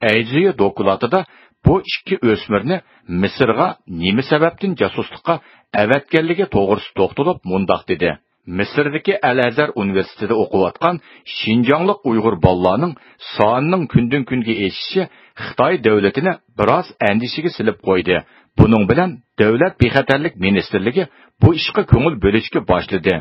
Ayziyo dokulatida bu ikki o'smirni Misrga nima sababdan jasuslikqa avatganligi to'g'risida to'xtalib mundoq dedi. Misrdagi Al-Azhar universitetida o'qiyotgan Shinjonlik Uyg'ur bolalarning sonining kundan kunga eshishi Xitoy davlatini biroz andishiga silib qo'ydi. Buning bilan davlat bexatarlik ministerligi bu ishga ko'ngil bo'lishga boshladi.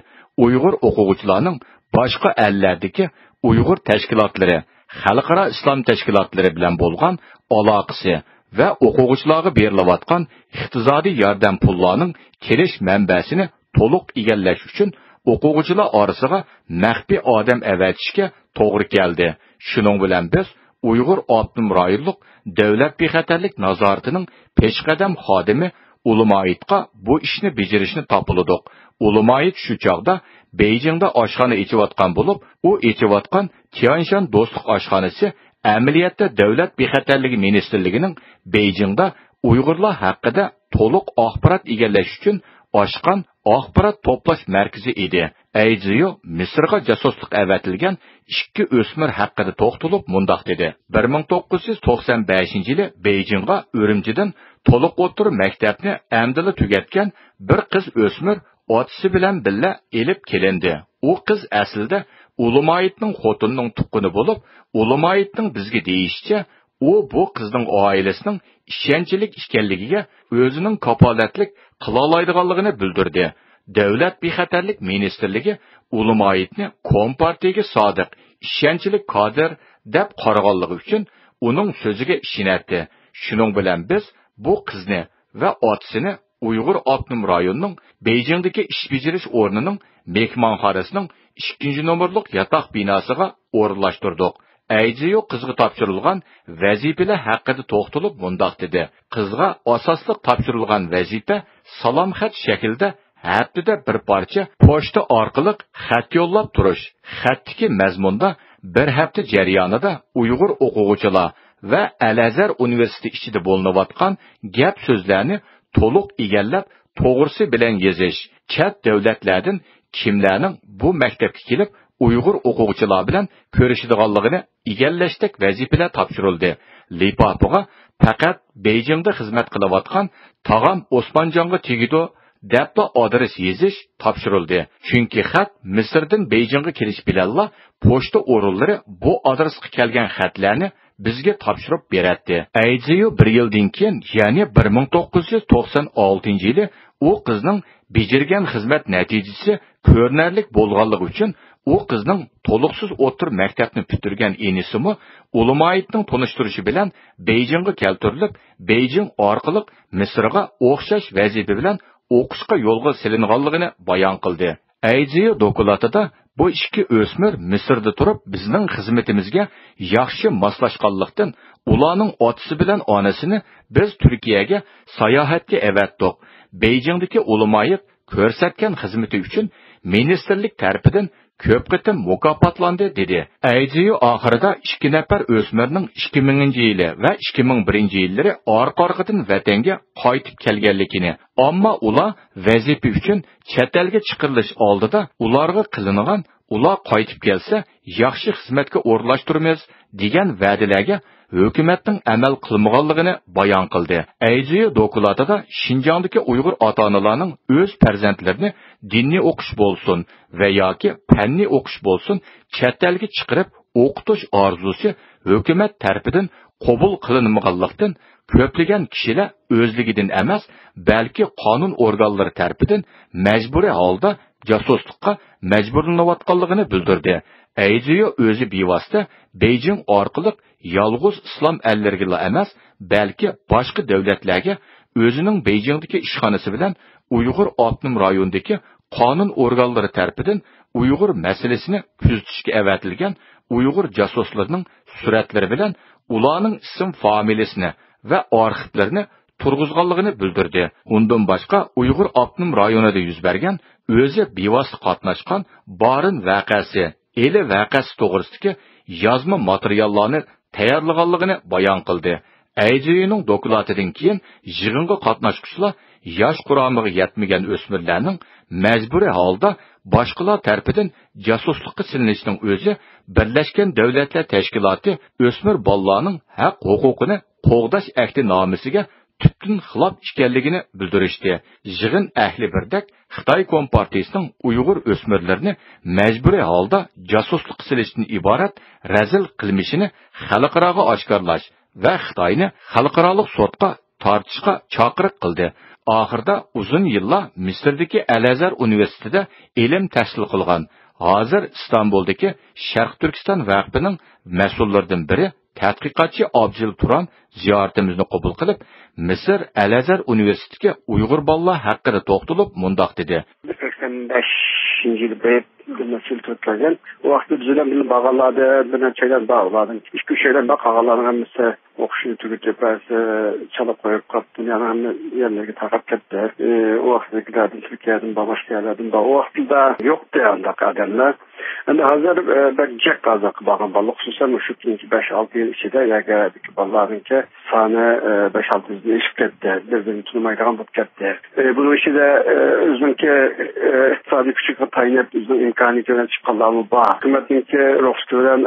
Uyg'ur o'quvchilarning boshqa ellardagi Uyg'ur tashkilotlari, xalqaro islom tashkilotlari bilan bo'lgan aloqasi va o'quvchilarga berilayotgan iqtisodiy yordam pullarining kelish manbasini to'liq egallash uchun o'quvchilar orasiga maxfiy odam avatishga to'g'ri keldi. Shuning bilan biz Uyg'ur avtonom rayonlik davlat bexatarlik nazoratining peshqadam xodimi Ulumayitga bu ishni bajarishni topildik. Ulumayit shu chog'da Beijingda oshxona ichayotgan bo'lib, u ichayotgan Tianshan do'stlik oshxonasi amaliyotda davlat bexatarligi ministerligining Beijingda Uyg'urlar haqida to'liq axborot egallash uchun ochgan axborot to'plash markazi edi. Ayziyo Misrga jasuslik avatilgan ikki o'smir haqida to'xtalib mundoq dedi. 1995-yili Beijingga Urumchidan to'liq o'tir maktabni amdili tugatgan bir qiz o'smir otasi bilan birga elib kelindi. U qiz aslida Ulumayitning xotinining tuqquni bo'lib, Ulumayitning bizga deyishicha, u bu qizning oilasining ishonchlik ekanligiga o'zining kapolatlik qila oladiganligini bildirdi. Davlat bexatarlik ministerligi Ulumayitni Kompartiyaga sodiq, ishonchlik kadr deb qaraganligi uchun uning so'ziga ishonatdi. Shuning bilan biz bu qizni va otasini Uyg'ur avtonom rayonining Beijingdagi ish bajarish o'rnining mehmonxonasining 2-nomerlik yotoq binosiga o'rinlashtirdik. Ayziyo qizga topshirilgan vazifalar haqida to'xtalib mundoq dedi. Qizga asosli topshirilgan vazifa salom xat shaklida haftada bir parcha pochta orqali xat yo'llab turish. Xatdagi mazmunda bir hafta jarayonida Uyg'ur o'quvchilar va Al-Azhar universiteti ichida bo'linayotgan gap so'zlarni to'liq egallab, to'g'risi bilan yozish. Chet davlatlardan kimlarning bu maktabga kelib Uyg'ur o'quvchilar bilan ko'rishadiganligini egallashdek vazifalar topshirildi. Lipapoga faqat Beijingda xizmat qilayotgan tag'am Osmonjonga tegido debda adres yozish topshirildi. Chunki xat Misrdan Beijingga kelish bilanla pochta o'rinlari bu adresga kelgan xatlarni bizga topshirib beradi. Ayziyo bir yildan keyin, ya'ni 1996-yili u qizning bejirgan xizmat natijasi ko'rinarli bo'lganligi uchun u qizning to'liqsiz o'tir maktabni bitirgan enisimi Ulumayitning tonishtirishi bilan Beijingga keltirilib, Beijing orqali Misrga o'xshash vazifa bilan o'qishga yo'lga silinganligini bayon qildi. Ayziyo dokulatida bu ikki o'smir Misrda turib bizning xizmatimizga yaxshi moslashganlikdan ularning otasi bilan onasini biz Turkiyaga sayohatga avatdik. Beijingdagi Ulumayit ko'rsatgan xizmati uchun ministerlik tarafidan ko'p qitim mukofotlandi dedi. Ayziyo oxirida 2 nafar o'smirning 2000-yili va 2001-yillari orqa-orqadan vatanga qaytib kelganligini, ammo ular vazifa uchun chet elga chiqarilish oldida ularga qilingan ular qaytib kelsa yaxshi xizmatga o'rlashtiramiz degan va'dalarga hukumatning amal qilmaganligini bayon qildi. Ayziyo dokulatida Shinjondagi Uyg'ur ota-onalarning o'z farzandlarini dinni o'qish bo'lsin va yoki fanni o'qish bo'lsin chet elga chiqarib o'qitish orzusi hukumat tarafidan qabul qilinmaganlikdan ko'plagan kishilar o'zligidan emas, balki qonun organlari tarafidan majburiy holda jasuslikqa majburlanayotganligini bildirdi. Ayziyo o'zi bevosita Beijing orqali yolg'iz islom ellariga emas, balki boshqa davlatlarga o'zining Beijingdagi ishxonasi bilan Uyg'ur avtonom rayonidagi qonun organlari tarafidan Uyg'ur masalasini kuzatishga avatilgan Uyg'ur jasuslarining suratlari bilan ularning ism familiyasini va arxivlarini turg'izganligini bildirdi. Undan boshqa Uyg'ur avtonom rayonida yuz bergan o'zi bevosita qatnashgan Barin voqeasi, eli voqeasi to'g'risidagi yozma materiallarni tayyorlaganligini bayon qildi. Ayziyoning doklatidan keyin yig'inga qatnashuvchilar yosh quromiga yetmagan o'smirlarning majburiy holda boshqalar tarafidan jasuslikqa silinishining o'zi Birlashgan Davlatlar Tashkiloti o'smir bolalarning haq huquqini qo'g'dash akti nomisiga tüptün xilof ekanligini bildirishdi. Yig'in ahli birdak Xitoy Kompartiyasining Uyg'ur o'smirlarini majburiy holda jasuslik qilishdan iborat razil qilmishini xalqaroga oshkorlash va Xitoyni xalqaro sudga tortishga chaqiriq qildi. Oxirida uzun yillar Misrdagi Al-Azhar universitetida ilm tahsil qilgan, hozir Istanbuldagi Sharq Turkiston vaqfining mas'ullaridan biri tadqiqotchi Abjil Turan ziyoratimizni qabul qilib, Misr Al-Azhar universitetiga Uyg'ur bolalar haqida to'xtalib mundoq dedi. 85-yil mesul tutulgan. O vaqtda bizlar bilan bağlandı, bilan şeyler bağladım. İki şeyler bağlanan hamısı oxuşunu tüketip çalıp koyup kaptı. Yani yerlerine takip etti. O vaqtdakilerden Türkiye'den başka yerlerden o vaqtda yoktu yani adamlar. Endi hazır belki kazak bağlan balık xüsusən şu 5-6 yıl içinde yerdeki ballarınki sani 5-6 yıl eşip ketdi. Birbirini tutmayacağım bu ketdi. Bunun işi de özünki iqtisadi küçük tayin ettiğimizin imkaniyetine çıkanlarımı var. Hükümetinki Roxstör'den,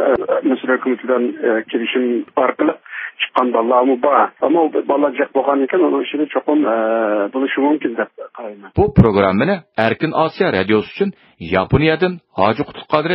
Mısır hükümetinden girişim farklı çıkan ballarımı var. Ama o balacak boğan iken onun işini çokum buluşu mümkün de. Bu programını Erkin Asya Radyosu için Yaponiyadan Hacı Kutuk Kadri